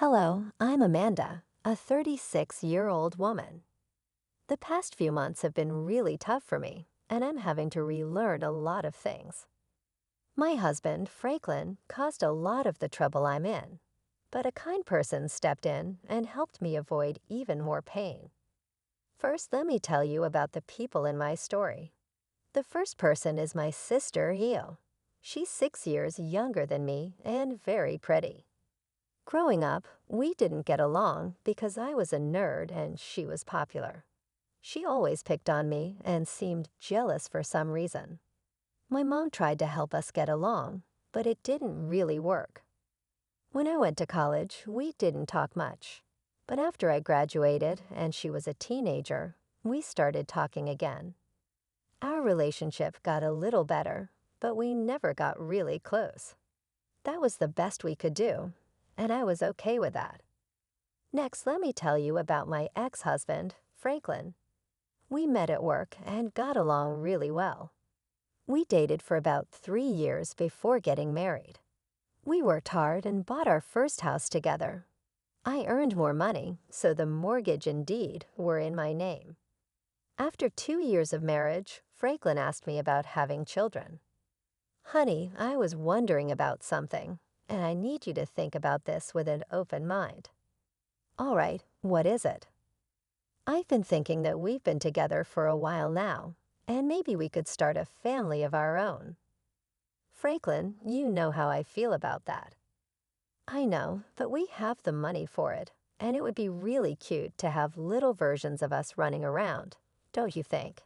Hello, I'm Amanda, a 36-year-old woman. The past few months have been really tough for me, and I'm having to relearn a lot of things. My husband, Franklin, caused a lot of the trouble I'm in, but a kind person stepped in and helped me avoid even more pain. First, let me tell you about the people in my story. The first person is my sister, Hio. She's 6 years younger than me and very pretty. Growing up, we didn't get along because I was a nerd and she was popular. She always picked on me and seemed jealous for some reason. My mom tried to help us get along, but it didn't really work. When I went to college, we didn't talk much. But after I graduated and she was a teenager, we started talking again. Our relationship got a little better, but we never got really close. That was the best we could do, and I was okay with that. Next, let me tell you about my ex-husband, Franklin. We met at work and got along really well. We dated for about 3 years before getting married. We worked hard and bought our first house together. I earned more money, so the mortgage and deed were in my name. After 2 years of marriage, Franklin asked me about having children. Honey, I was wondering about something, and I need you to think about this with an open mind. All right, what is it? I've been thinking that we've been together for a while now, and maybe we could start a family of our own. Franklin, you know how I feel about that. I know, but we have the money for it, and it would be really cute to have little versions of us running around, don't you think?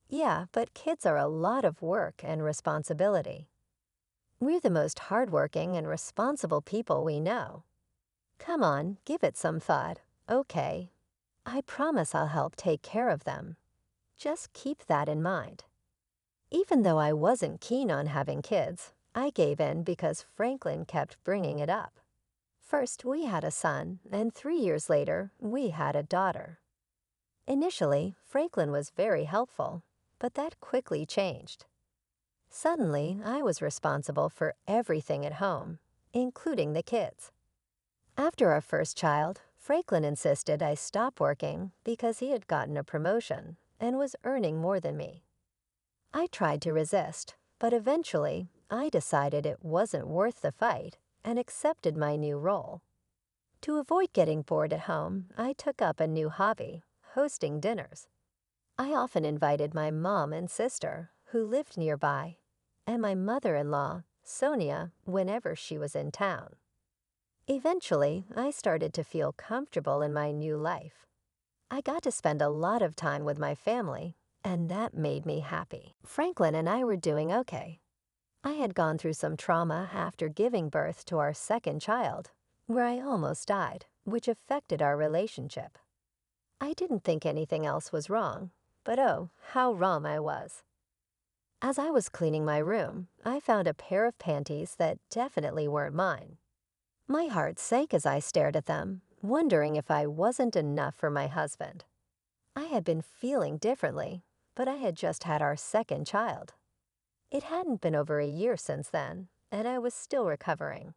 Yeah, but kids are a lot of work and responsibility. We're the most hardworking and responsible people we know. Come on, give it some thought, okay? I promise I'll help take care of them. Just keep that in mind. Even though I wasn't keen on having kids, I gave in because Franklin kept bringing it up. First, we had a son, and 3 years later, we had a daughter. Initially, Franklin was very helpful, but that quickly changed. Suddenly, I was responsible for everything at home, including the kids. After our first child, Franklin insisted I stop working because he had gotten a promotion and was earning more than me. I tried to resist, but eventually I decided it wasn't worth the fight and accepted my new role. To avoid getting bored at home, I took up a new hobby, hosting dinners. I often invited my mom and sister, who lived nearby, and my mother-in-law, Sonia, whenever she was in town. Eventually, I started to feel comfortable in my new life. I got to spend a lot of time with my family, and that made me happy. Franklin and I were doing okay. I had gone through some trauma after giving birth to our second child, where I almost died, which affected our relationship. I didn't think anything else was wrong, but oh, how wrong I was. As I was cleaning my room, I found a pair of panties that definitely weren't mine. My heart sank as I stared at them, wondering if I wasn't enough for my husband. I had been feeling differently, but I had just had our second child. It hadn't been over a year since then, and I was still recovering.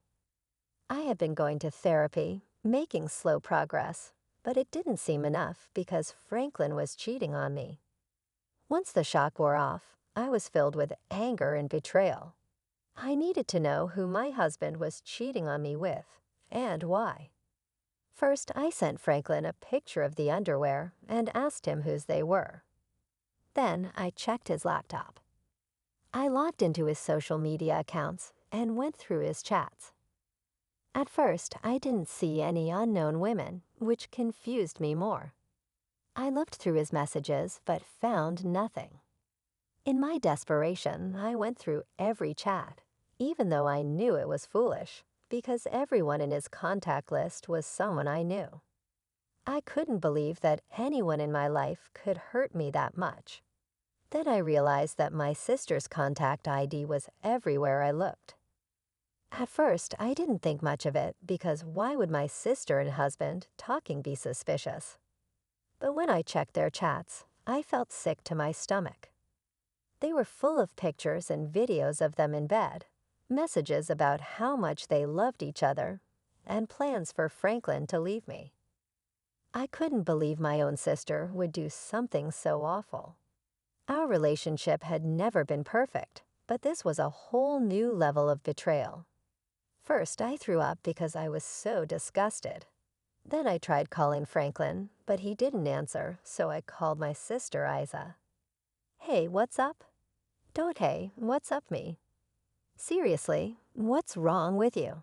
I had been going to therapy, making slow progress, but it didn't seem enough because Franklin was cheating on me. Once the shock wore off, I was filled with anger and betrayal. I needed to know who my husband was cheating on me with, and why. First, I sent Franklin a picture of the underwear and asked him whose they were. Then, I checked his laptop. I logged into his social media accounts and went through his chats. At first, I didn't see any unknown women, which confused me more. I looked through his messages but found nothing. In my desperation, I went through every chat, even though I knew it was foolish, because everyone in his contact list was someone I knew. I couldn't believe that anyone in my life could hurt me that much. Then I realized that my sister's contact ID was everywhere I looked. At first, I didn't think much of it because why would my sister and husband talking be suspicious? But when I checked their chats, I felt sick to my stomach. They were full of pictures and videos of them in bed, messages about how much they loved each other, and plans for Franklin to leave me. I couldn't believe my own sister would do something so awful. Our relationship had never been perfect, but this was a whole new level of betrayal. First, I threw up because I was so disgusted. Then I tried calling Franklin, but he didn't answer, so I called my sister Isa. Hey, what's up? Don't hey, what's up me? Seriously, what's wrong with you?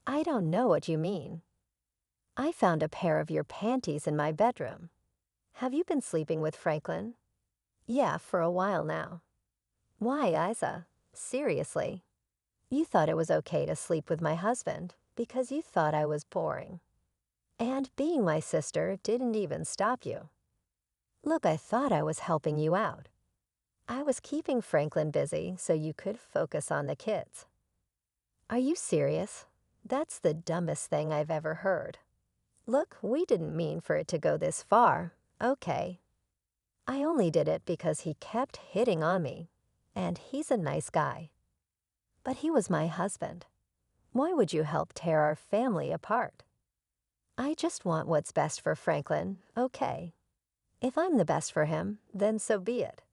I don't know what you mean. I found a pair of your panties in my bedroom. Have you been sleeping with Franklin? Yeah, for a while now. Why, Isa? Seriously. You thought it was okay to sleep with my husband because you thought I was boring. And being my sister didn't even stop you. Look, I thought I was helping you out. I was keeping Franklin busy so you could focus on the kids. Are you serious? That's the dumbest thing I've ever heard. Look, we didn't mean for it to go this far, okay? I only did it because he kept hitting on me, and he's a nice guy. But he was my husband. Why would you help tear our family apart? I just want what's best for Franklin, okay? If I'm the best for him, then so be it.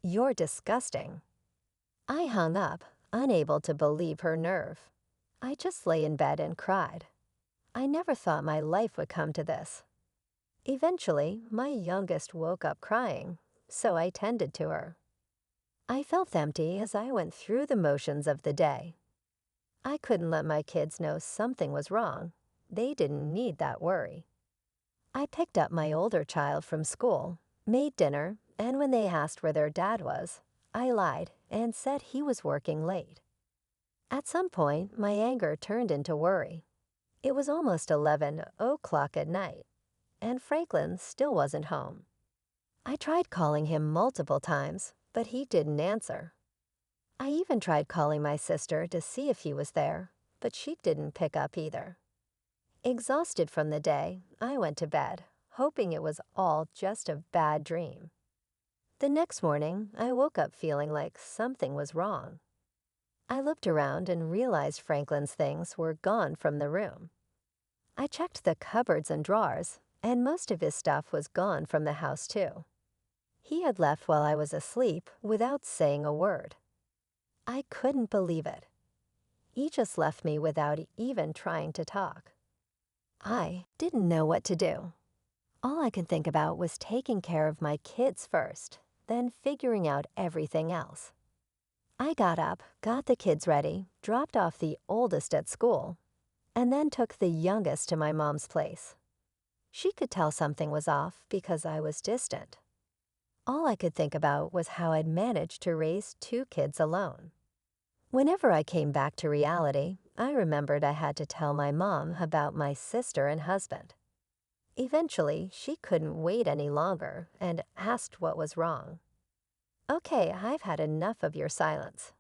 You're disgusting. I hung up, unable to believe her nerve. I just lay in bed and cried. I never thought my life would come to this. Eventually, my youngest woke up crying, so I tended to her. I felt empty as I went through the motions of the day. I couldn't let my kids know something was wrong. They didn't need that worry. I picked up my older child from school, made dinner, and when they asked where their dad was, I lied and said he was working late. At some point, my anger turned into worry. It was almost 11 o'clock at night, and Franklin still wasn't home. I tried calling him multiple times, but he didn't answer. I even tried calling my sister to see if he was there, but she didn't pick up either. Exhausted from the day, I went to bed, hoping it was all just a bad dream. The next morning, I woke up feeling like something was wrong. I looked around and realized Franklin's things were gone from the room. I checked the cupboards and drawers, and most of his stuff was gone from the house too. He had left while I was asleep without saying a word. I couldn't believe it. He just left me without even trying to talk. I didn't know what to do. All I could think about was taking care of my kids first, then figuring out everything else. I got up, got the kids ready, dropped off the oldest at school, and then took the youngest to my mom's place. She could tell something was off because I was distant. All I could think about was how I'd managed to raise 2 kids alone. Whenever I came back to reality, I remembered I had to tell my mom about my sister and husband. Eventually, she couldn't wait any longer and asked what was wrong. Okay, I've had enough of your silence.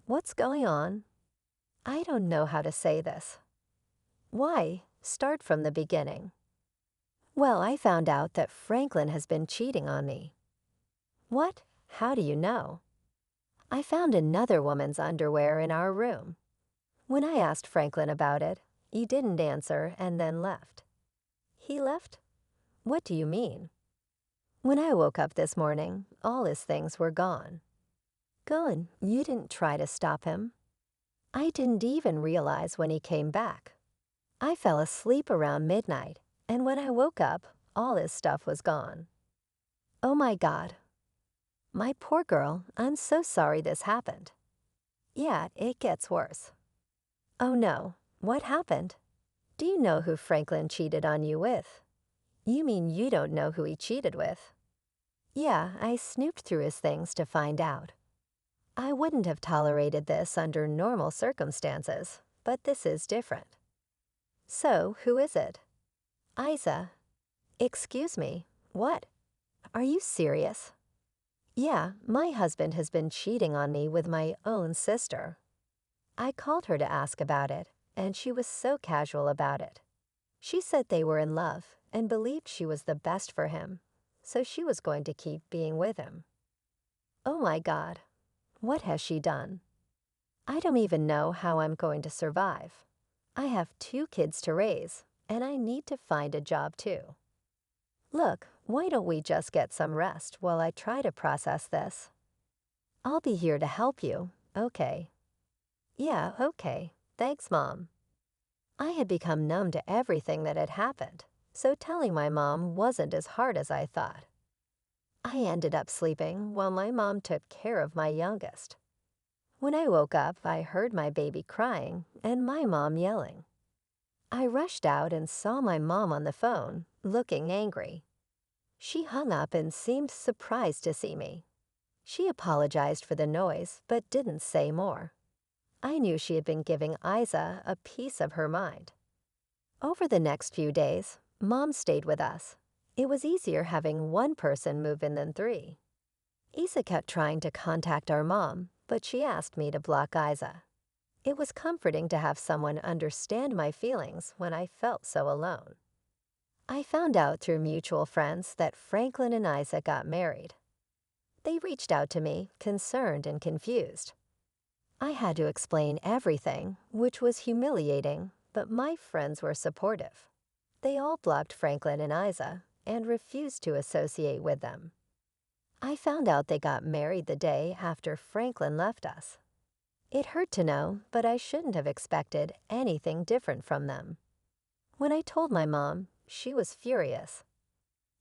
What's going on? I don't know how to say this. Why? Start from the beginning. Well, I found out that Franklin has been cheating on me. What? How do you know? I found another woman's underwear in our room. When I asked Franklin about it, he didn't answer and then left. He left? What do you mean? When I woke up this morning, all his things were gone. Gone? You didn't try to stop him. I didn't even realize when he came back. I fell asleep around midnight, and when I woke up, all his stuff was gone. Oh my God. My poor girl, I'm so sorry this happened. Yeah, it gets worse. Oh no, what happened? Do you know who Franklin cheated on you with? You mean you don't know who he cheated with? Yeah, I snooped through his things to find out. I wouldn't have tolerated this under normal circumstances, but this is different. So, who is it? Isa. Excuse me, what? Are you serious? Yeah, my husband has been cheating on me with my own sister. I called her to ask about it, and she was so casual about it. She said they were in love and believed she was the best for him, so she was going to keep being with him. Oh my God, what has she done? I don't even know how I'm going to survive. I have 2 kids to raise, and I need to find a job too. Look, why don't we just get some rest while I try to process this? I'll be here to help you, okay? Yeah, okay. Thanks, Mom. I had become numb to everything that had happened, so telling my mom wasn't as hard as I thought. I ended up sleeping while my mom took care of my youngest. When I woke up, I heard my baby crying and my mom yelling. I rushed out and saw my mom on the phone, looking angry. She hung up and seemed surprised to see me. She apologized for the noise, but didn't say more. I knew she had been giving Isa a piece of her mind. Over the next few days, Mom stayed with us. It was easier having one person move in than 3. Isa kept trying to contact our mom, but she asked me to block Isa. It was comforting to have someone understand my feelings when I felt so alone. I found out through mutual friends that Franklin and Isa got married. They reached out to me, concerned and confused. I had to explain everything, which was humiliating, but my friends were supportive. They all blocked Franklin and Isa and refused to associate with them. I found out they got married the day after Franklin left us. It hurt to know, but I shouldn't have expected anything different from them. When I told my mom, she was furious.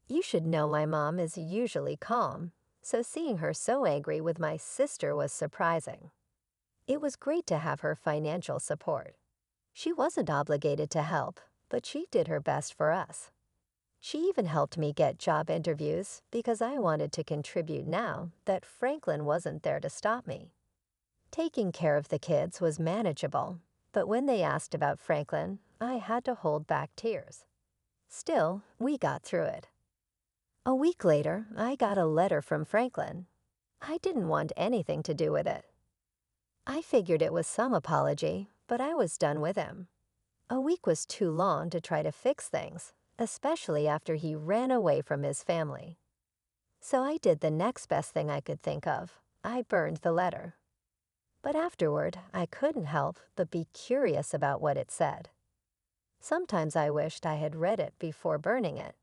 You should know my mom is usually calm, so seeing her so angry with my sister was surprising. It was great to have her financial support. She wasn't obligated to help, but she did her best for us. She even helped me get job interviews because I wanted to contribute now that Franklin wasn't there to stop me. Taking care of the kids was manageable, but when they asked about Franklin, I had to hold back tears. Still, we got through it. A week later, I got a letter from Franklin. I didn't want anything to do with it. I figured it was some apology, but I was done with him. A week was too long to try to fix things, especially after he ran away from his family. So I did the next best thing I could think of. I burned the letter. But afterward, I couldn't help but be curious about what it said. Sometimes I wished I had read it before burning it,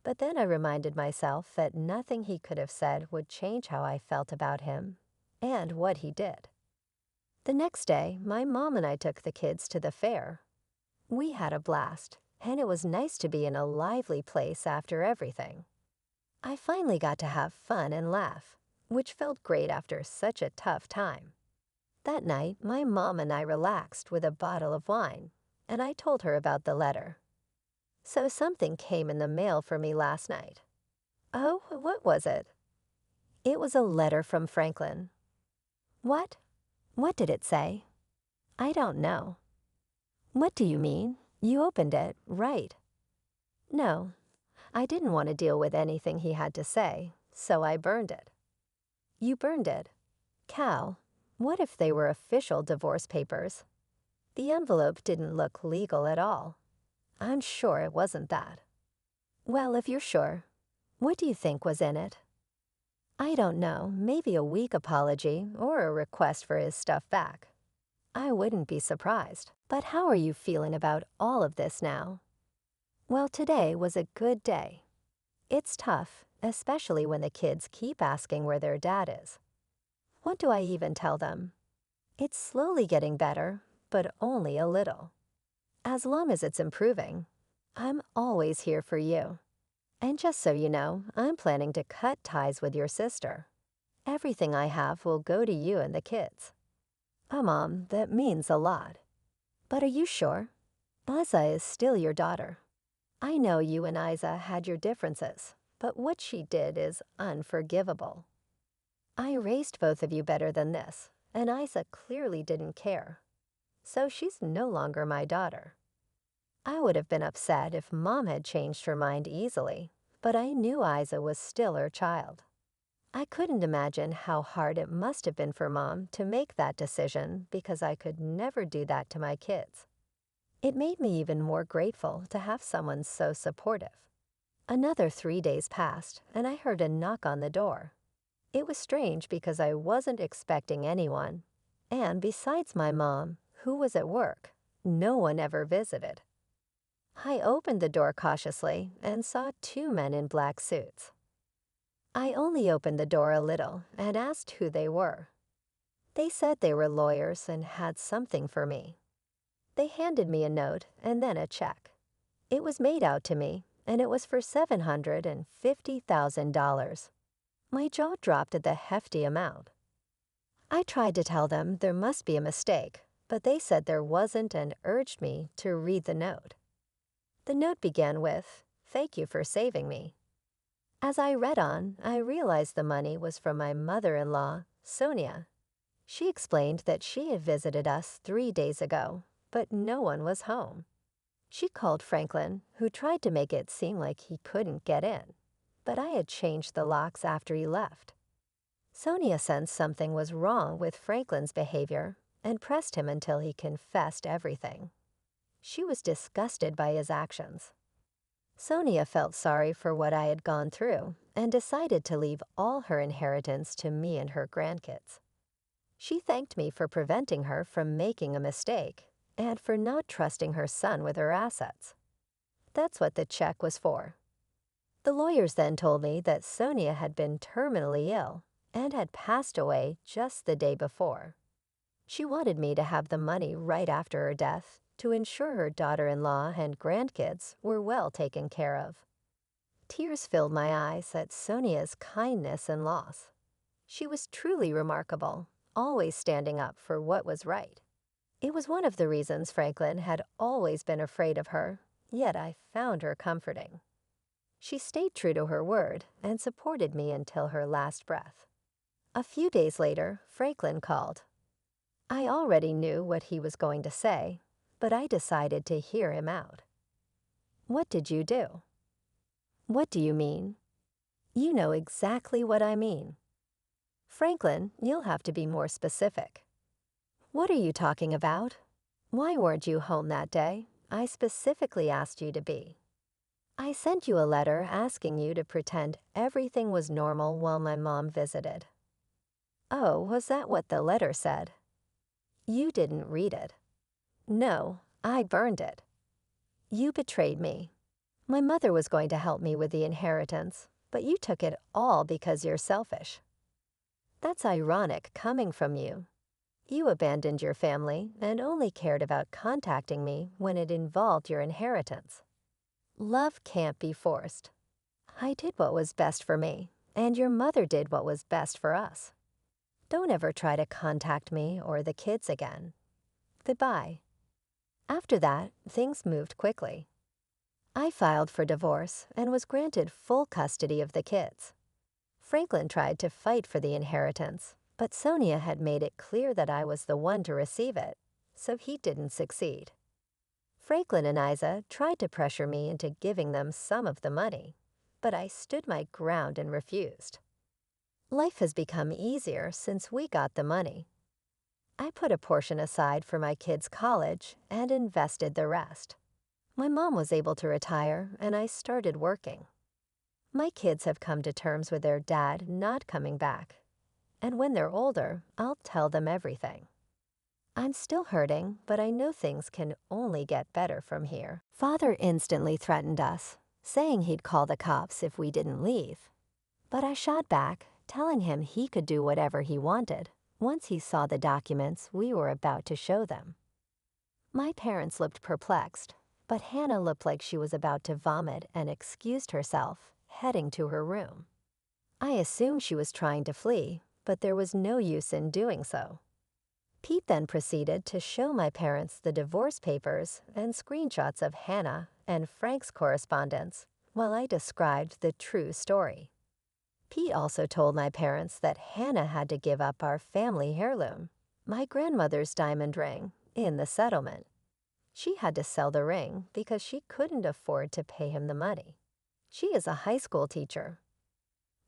but then I reminded myself that nothing he could have said would change how I felt about him and what he did. The next day, my mom and I took the kids to the fair. We had a blast, and it was nice to be in a lively place after everything. I finally got to have fun and laugh, which felt great after such a tough time. That night, my mom and I relaxed with a bottle of wine, and I told her about the letter. So something came in the mail for me last night. Oh, what was it? It was a letter from Franklin. What? What did it say? I don't know. What do you mean? You opened it, right? No, I didn't want to deal with anything he had to say, so I burned it. You burned it? Cal, what if they were official divorce papers? The envelope didn't look legal at all. I'm sure it wasn't that. Well, if you're sure, what do you think was in it? I don't know, maybe a weak apology or a request for his stuff back. I wouldn't be surprised. But how are you feeling about all of this now? Well, today was a good day. It's tough, especially when the kids keep asking where their dad is. What do I even tell them? It's slowly getting better, but only a little. As long as it's improving, I'm always here for you. And just so you know, I'm planning to cut ties with your sister. Everything I have will go to you and the kids. Mom, that means a lot. But are you sure? Isa is still your daughter. I know you and Isa had your differences, but what she did is unforgivable. I raised both of you better than this, and Isa clearly didn't care. So she's no longer my daughter. I would have been upset if Mom had changed her mind easily, but I knew Isa was still her child. I couldn't imagine how hard it must have been for Mom to make that decision because I could never do that to my kids. It made me even more grateful to have someone so supportive. Another 3 days passed, and I heard a knock on the door. It was strange because I wasn't expecting anyone. And besides my mom, who was at work, no one ever visited. I opened the door cautiously and saw two men in black suits. I only opened the door a little and asked who they were. They said they were lawyers and had something for me. They handed me a note and then a check. It was made out to me, and it was for $750,000. My jaw dropped at the hefty amount. I tried to tell them there must be a mistake, but they said there wasn't and urged me to read the note. The note began with, "Thank you for saving me." As I read on, I realized the money was from my mother-in-law, Sonia. She explained that she had visited us 3 days ago, but no one was home. She called Franklin, who tried to make it seem like he couldn't get in, but I had changed the locks after he left. Sonia sensed something was wrong with Franklin's behavior and pressed him until he confessed everything. She was disgusted by his actions. Sonia felt sorry for what I had gone through and decided to leave all her inheritance to me and her grandkids. She thanked me for preventing her from making a mistake and for not trusting her son with her assets. That's what the check was for. The lawyers then told me that Sonia had been terminally ill and had passed away just the day before. She wanted me to have the money right after her death to ensure her daughter-in-law and grandkids were well taken care of. Tears filled my eyes at Sonia's kindness and loss. She was truly remarkable, always standing up for what was right. It was one of the reasons Franklin had always been afraid of her, yet I found her comforting. She stayed true to her word and supported me until her last breath. A few days later, Franklin called. I already knew what he was going to say, but I decided to hear him out. "What did you do?" "What do you mean?" "You know exactly what I mean." "Franklin, you'll have to be more specific." "What are you talking about? Why weren't you home that day? I specifically asked you to be." "I sent you a letter asking you to pretend everything was normal while my mom visited." "Oh, was that what the letter said?" "You didn't read it." "No, I burned it." "You betrayed me. My mother was going to help me with the inheritance, but you took it all because you're selfish." "That's ironic coming from you. You abandoned your family and only cared about contacting me when it involved your inheritance. Love can't be forced. I did what was best for me, and your mother did what was best for us. Don't ever try to contact me or the kids again. Goodbye." After that, things moved quickly. I filed for divorce and was granted full custody of the kids. Franklin tried to fight for the inheritance, but Sonia had made it clear that I was the one to receive it, so he didn't succeed. Franklin and Isa tried to pressure me into giving them some of the money, but I stood my ground and refused. Life has become easier since we got the money. I put a portion aside for my kids' college and invested the rest. My mom was able to retire, and I started working. My kids have come to terms with their dad not coming back, and when they're older, I'll tell them everything. I'm still hurting, but I know things can only get better from here. Father instantly threatened us, saying he'd call the cops if we didn't leave. But I shot back, telling him he could do whatever he wanted once he saw the documents we were about to show them. My parents looked perplexed, but Hannah looked like she was about to vomit and excused herself, heading to her room. I assumed she was trying to flee, but there was no use in doing so. Pete then proceeded to show my parents the divorce papers and screenshots of Hannah and Frank's correspondence while I described the true story. Pete also told my parents that Hannah had to give up our family heirloom, my grandmother's diamond ring, in the settlement. She had to sell the ring because she couldn't afford to pay him the money. She is a high school teacher.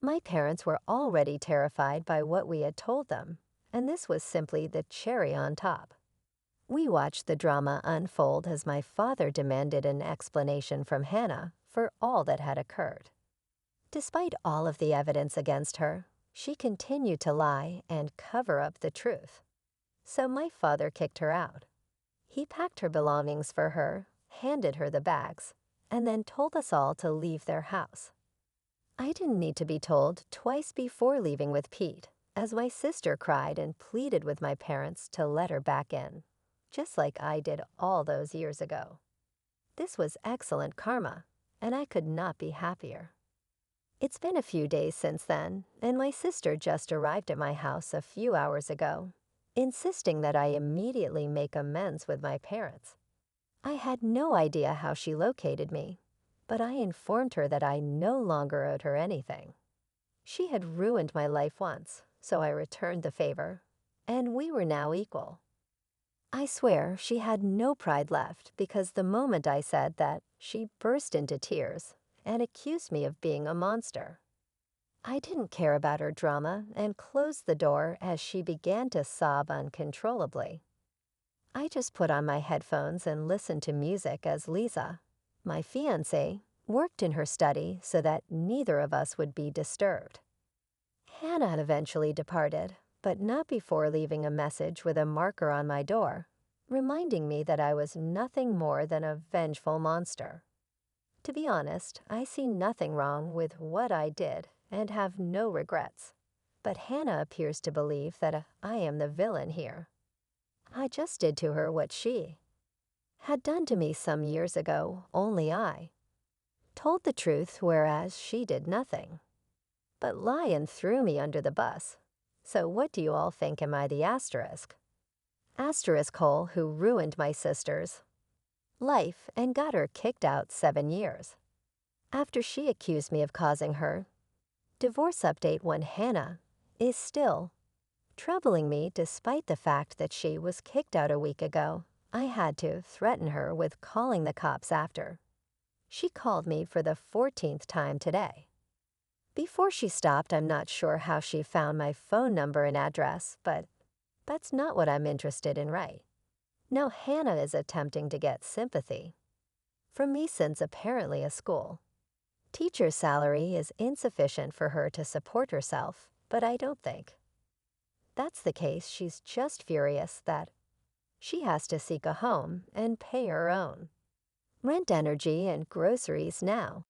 My parents were already terrified by what we had told them, and this was simply the cherry on top. We watched the drama unfold as my father demanded an explanation from Hannah for all that had occurred. Despite all of the evidence against her, she continued to lie and cover up the truth. So my father kicked her out. He packed her belongings for her, handed her the bags, and then told us all to leave their house. I didn't need to be told twice before leaving with Pete, as my sister cried and pleaded with my parents to let her back in, just like I did all those years ago. This was excellent karma, and I could not be happier. It's been a few days since then, and my sister just arrived at my house a few hours ago, insisting that I immediately make amends with my parents. I had no idea how she located me, but I informed her that I no longer owed her anything. She had ruined my life once, so I returned the favor, and we were now equal. I swear she had no pride left because the moment I said that, she burst into tears and accused me of being a monster. I didn't care about her drama and closed the door as she began to sob uncontrollably. I just put on my headphones and listened to music as Lisa, my fiancée, worked in her study so that neither of us would be disturbed. Hannah eventually departed, but not before leaving a message with a marker on my door, reminding me that I was nothing more than a vengeful monster. To be honest, I see nothing wrong with what I did and have no regrets, but Hannah appears to believe that I am the villain here. I just did to her what she had done to me some years ago, only I told the truth, whereas she did nothing. But Lion threw me under the bus. So what do you all think? Am I the asterisk? Asterisk hole who ruined my sister's life and got her kicked out 7 years. After she accused me of causing her divorce update when Hannah is still troubling me despite the fact that she was kicked out a week ago. I had to threaten her with calling the cops after. She called me for the 14th time today. Before she stopped, I'm not sure how she found my phone number and address, but that's not what I'm interested in, right? Now Hannah is attempting to get sympathy from me since apparently a school teacher's salary is insufficient for her to support herself, but I don't think that's the case. She's just furious that she has to seek a home and pay her own rent, energy, and groceries now.